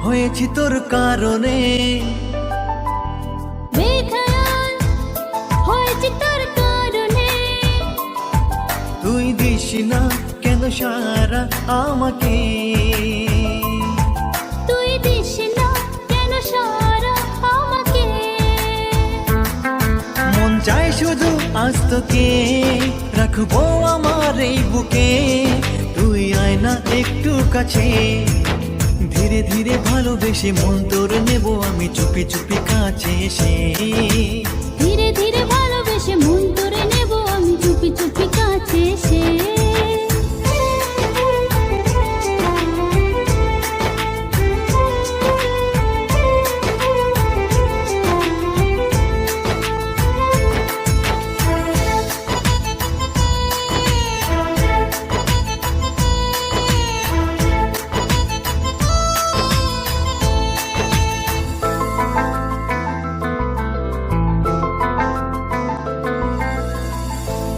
হয়েছি তোর কারণে, বেখয়াল হয়েছি তোর কারণে। তুই দিস না কেন সারা আমাকে, তুই দিস না কেন সারা আমাকে। মন চায় শুধু আজ তোকে রাখবো আমার এই বুকে, তুই আয় না একটু কাছে। ধীরে ধীরে ভালোবেসে মন তোর নেব আমি চুপি চুপি কাছে এসে। ধীরে ধীরে ভালোবেসে মন তোরে নেব আমি চুপি চুপি কাছে এসে।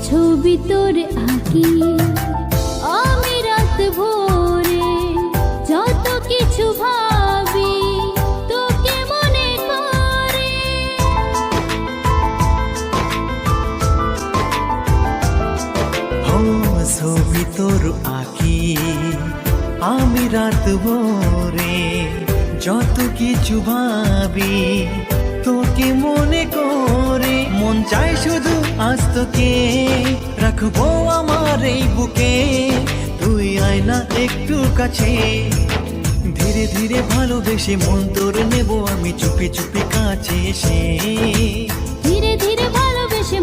ছবি তোর আঁকি আমি রাত ভোরে, যত কিছু ভাবি তোকে মনে করে। ছবি তোর আঁকি আমি রাত ভোরে, যত কিছু ভাবি তোকে মনে করে। মন চায় শুধু আজ তোকে রাখবো আমার এই বুকে, তুই আয় না একটু কাছে। ধীরে ধীরে ভালোবেসে মন তোর নেব আমি চুপি চুপি কাছে এসে। ধীরে ধীরে ভালোবেসে